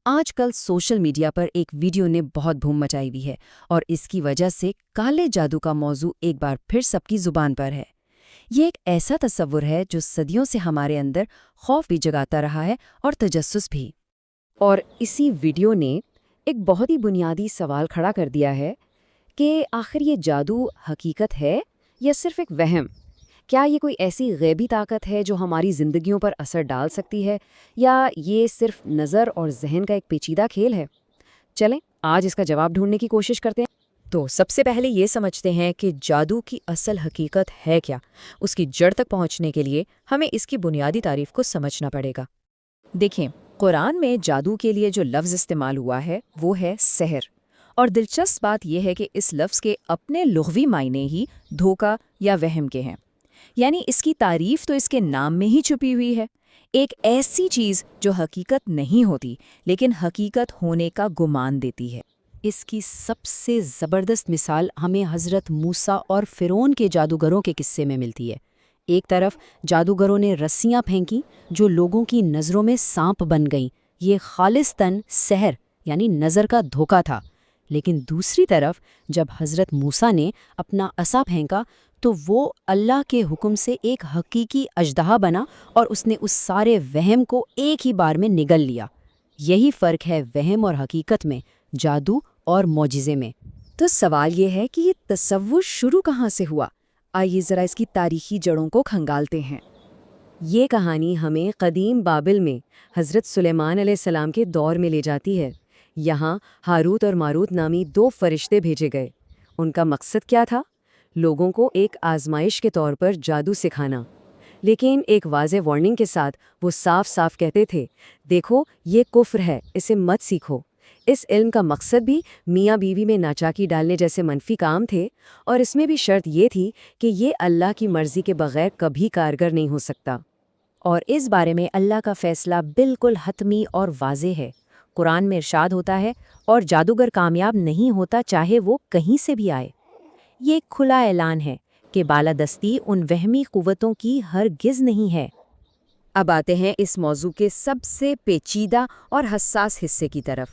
آج کل social media پر ایک ویڈیو نے بہت دھوم مچائی ہوئی ہے اور اس کی وجہ سے کالے جادو کا موضوع ایک بار پھر سب کی زبان پر ہے۔ یہ ایک ایسا تصور ہے جو صدیوں سے ہمارے اندر خوف بھی جگاتا رہا ہے اور تجسس بھی۔ اور اسی ویڈیو نے ایک بہت ہی بنیادی سوال کھڑا کر دیا ہے کہ آخر یہ جادو حقیقت ہے یا صرف ایک وہم؟ کیا یہ کوئی ایسی غیبی طاقت ہے جو ہماری زندگیوں پر اثر ڈال سکتی ہے، یا یہ صرف نظر اور ذہن کا ایک پیچیدہ کھیل ہے؟ چلیں آج اس کا جواب ڈھونڈنے کی کوشش کرتے ہیں۔ تو سب سے پہلے یہ سمجھتے ہیں کہ جادو کی اصل حقیقت ہے کیا۔ اس کی جڑ تک پہنچنے کے لیے ہمیں اس کی بنیادی تعریف کو سمجھنا پڑے گا۔ دیکھیں، قرآن میں جادو کے لیے جو لفظ استعمال ہوا ہے وہ ہے سحر، اور دلچسپ بات یہ ہے کہ اس لفظ کے اپنے لغوی معنی ہی دھوکہ یا وہم کے ہیں، یعنی اس کی تعریف تو اس کے نام میں ہی چھپی ہوئی ہے، ایک ایسی چیز جو حقیقت نہیں ہوتی لیکن حقیقت ہونے کا گمان دیتی ہے۔ اس کی سب سے زبردست مثال ہمیں حضرت موسیٰ اور فرعون کے جادوگروں کے قصے میں ملتی ہے۔ ایک طرف جادوگروں نے رسیاں پھینکی جو لوگوں کی نظروں میں سانپ بن گئیں، یہ خالصتاً سحر یعنی نظر کا دھوکہ تھا۔ لیکن دوسری طرف جب حضرت موسیٰ نے اپنا عصا پھینکا تو وہ اللہ کے حکم سے ایک حقیقی اژدہا بنا اور اس نے اس سارے وہم کو ایک ہی بار میں نگل لیا۔ یہی فرق ہے وہم اور حقیقت میں، جادو اور معجزے میں۔ تو سوال یہ ہے کہ یہ تصور شروع کہاں سے ہوا؟ آئیے ذرا اس کی تاریخی جڑوں کو کھنگالتے ہیں۔ یہ کہانی ہمیں قدیم بابل میں حضرت سلیمان علیہ السلام کے دور میں لے جاتی ہے۔ یہاں ہاروت اور ماروت نامی دو فرشتے بھیجے گئے۔ ان کا مقصد کیا تھا؟ لوگوں کو ایک آزمائش کے طور پر جادو سکھانا، لیکن ایک واضح وارننگ کے ساتھ۔ وہ صاف صاف کہتے تھے، دیکھو یہ کفر ہے، اسے مت سیکھو۔ اس علم کا مقصد بھی میاں بیوی میں ناچاکی ڈالنے جیسے منفی کام تھے، اور اس میں بھی شرط یہ تھی کہ یہ اللہ کی مرضی کے بغیر کبھی کارگر نہیں ہو سکتا۔ اور اس بارے میں اللہ کا فیصلہ بالکل حتمی اور واضح ہے۔ قرآن میں ارشاد ہوتا ہے، اور جادوگر کامیاب نہیں ہوتا چاہے وہ کہیں سے بھی آئے۔ یہ ایک کھلا اعلان ہے کہ بالادستی ان وہمی قوتوں کی ہرگز نہیں ہے۔ اب آتے ہیں اس موضوع کے سب سے پیچیدہ اور حساس حصے کی طرف،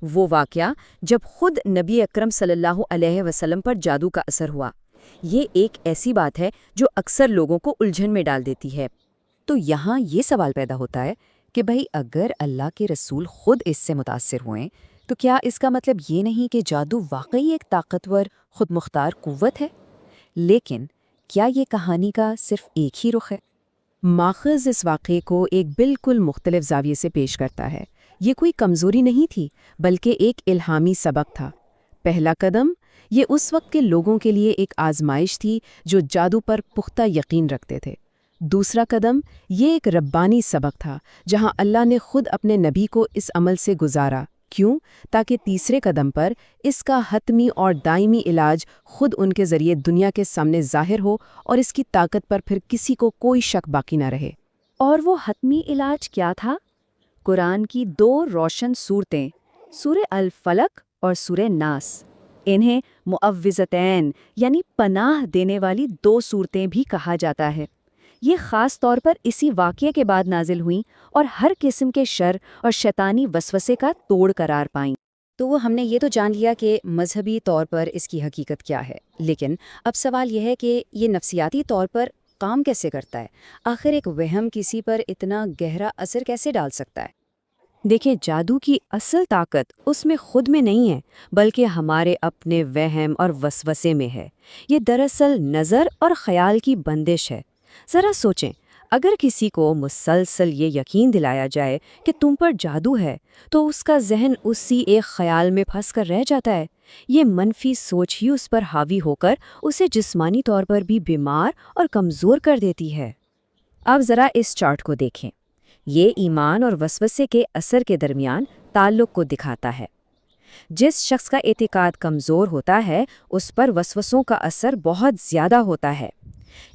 وہ واقعہ جب خود نبی اکرم صلی اللہ علیہ وسلم پر جادو کا اثر ہوا۔ یہ ایک ایسی بات ہے جو اکثر لوگوں کو الجھن میں ڈال دیتی ہے۔ تو یہاں یہ سوال پیدا ہوتا ہے کہ بھئی اگر اللہ کے رسول خود اس سے متاثر ہوئیں تو کیا اس کا مطلب یہ نہیں کہ جادو واقعی ایک طاقتور خود مختار قوت ہے؟ لیکن کیا یہ کہانی کا صرف ایک ہی رخ ہے؟ ماخذ اس واقعے کو ایک بالکل مختلف زاویے سے پیش کرتا ہے۔ یہ کوئی کمزوری نہیں تھی بلکہ ایک الہامی سبق تھا۔ پہلا قدم، یہ اس وقت کے لوگوں کے لیے ایک آزمائش تھی جو جادو پر پختہ یقین رکھتے تھے۔ دوسرا قدم، یہ ایک ربانی سبق تھا جہاں اللہ نے خود اپنے نبی کو اس عمل سے گزارا۔ کیوں؟ تاکہ تیسرے قدم پر اس کا حتمی اور دائمی علاج خود ان کے ذریعے دنیا کے سامنے ظاہر ہو اور اس کی طاقت پر پھر کسی کو کوئی شک باقی نہ رہے۔ اور وہ حتمی علاج کیا تھا؟ قرآن کی دو روشن صورتیں، سورہ الفلق اور سورہ ناس۔ انہیں معوذتین یعنی پناہ دینے والی دو صورتیں بھی کہا جاتا ہے۔ یہ خاص طور پر اسی واقعے کے بعد نازل ہوئیں اور ہر قسم کے شر اور شیطانی وسوسے کا توڑ قرار پائیں۔ تو ہم نے یہ تو جان لیا کہ مذہبی طور پر اس کی حقیقت کیا ہے، لیکن اب سوال یہ ہے کہ یہ نفسیاتی طور پر کام کیسے کرتا ہے؟ آخر ایک وہم کسی پر اتنا گہرا اثر کیسے ڈال سکتا ہے؟ دیکھیں، جادو کی اصل طاقت اس میں خود میں نہیں ہے بلکہ ہمارے اپنے وہم اور وسوسے میں ہے۔ یہ دراصل نظر اور خیال کی بندش ہے۔ ذرا سوچیں، اگر کسی کو مسلسل یہ یقین دلایا جائے کہ تم پر جادو ہے تو اس کا ذہن اسی ایک خیال میں پھنس کر رہ جاتا ہے۔ یہ منفی سوچ ہی اس پر حاوی ہو کر اسے جسمانی طور پر بھی بیمار اور کمزور کر دیتی ہے۔ اب ذرا اس چارٹ کو دیکھیں۔ یہ ایمان اور وسوسے کے اثر کے درمیان تعلق کو دکھاتا ہے۔ جس شخص کا اعتقاد کمزور ہوتا ہے اس پر وسوسوں کا اثر بہت زیادہ ہوتا ہے۔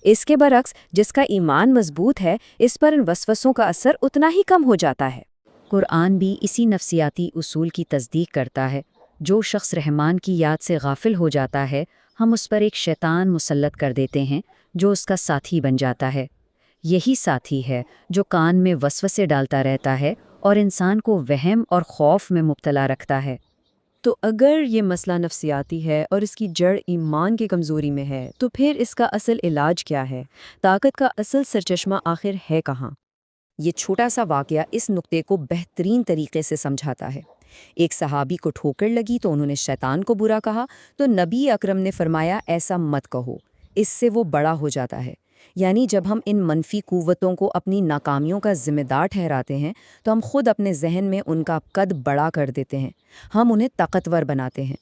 اس کے برعکس جس کا ایمان مضبوط ہے اس پر ان وسوسوں کا اثر اتنا ہی کم ہو جاتا ہے۔ قرآن بھی اسی نفسیاتی اصول کی تصدیق کرتا ہے۔ جو شخص رحمان کی یاد سے غافل ہو جاتا ہے ہم اس پر ایک شیطان مسلط کر دیتے ہیں جو اس کا ساتھی بن جاتا ہے۔ یہی ساتھی ہے جو کان میں وسوسے ڈالتا رہتا ہے اور انسان کو وہم اور خوف میں مبتلا رکھتا ہے۔ تو اگر یہ مسئلہ نفسیاتی ہے اور اس کی جڑ ایمان کی کمزوری میں ہے، تو پھر اس کا اصل علاج کیا ہے؟ طاقت کا اصل سرچشمہ آخر ہے کہاں؟ یہ چھوٹا سا واقعہ اس نقطے کو بہترین طریقے سے سمجھاتا ہے۔ ایک صحابی کو ٹھوکر لگی تو انہوں نے شیطان کو برا کہا، تو نبی اکرم نے فرمایا ایسا مت کہو، اس سے وہ بڑا ہو جاتا ہے۔ یعنی جب ہم ان منفی قوتوں کو اپنی ناکامیوں کا ذمہ دار ٹھہراتے ہیں تو ہم خود اپنے ذہن میں ان کا قد بڑا کر دیتے ہیں، ہم انہیں طاقتور بناتے ہیں۔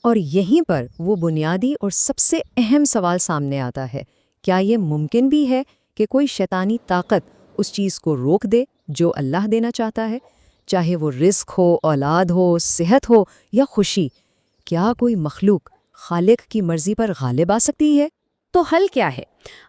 اور یہیں پر وہ بنیادی اور سب سے اہم سوال سامنے آتا ہے، کیا یہ ممکن بھی ہے کہ کوئی شیطانی طاقت اس چیز کو روک دے جو اللہ دینا چاہتا ہے؟ چاہے وہ رزق ہو، اولاد ہو، صحت ہو یا خوشی، کیا کوئی مخلوق خالق کی مرضی پر غالب آ سکتی ہے؟ تو حل کیا ہے؟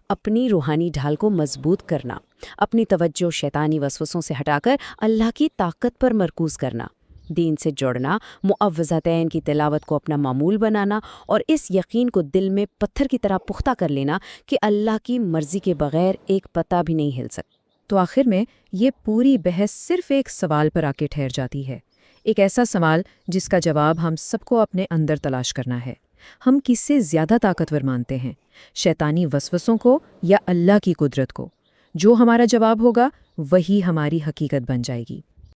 اپنی روحانی ڈھال کو مضبوط کرنا، اپنی توجہ شیطانی وسوسوں سے ہٹا کر اللہ کی طاقت پر مرکوز کرنا، دین سے جوڑنا، معوذتین کی تلاوت کو اپنا معمول بنانا اور اس یقین کو دل میں پتھر کی طرح پختہ کر لینا کہ اللہ کی مرضی کے بغیر ایک پتہ بھی نہیں ہل سکتا۔ تو آخر میں یہ پوری بحث صرف ایک سوال پر آ کے ٹھہر جاتی ہے، ایک ایسا سوال جس کا جواب ہم سب کو اپنے اندر تلاش کرنا ہے۔ ہم کس سے زیادہ طاقتور مانتے ہیں، شیطانی وسوسوں کو یا اللہ کی قدرت کو؟ جو ہمارا جواب ہوگا وہی ہماری حقیقت بن جائے گی۔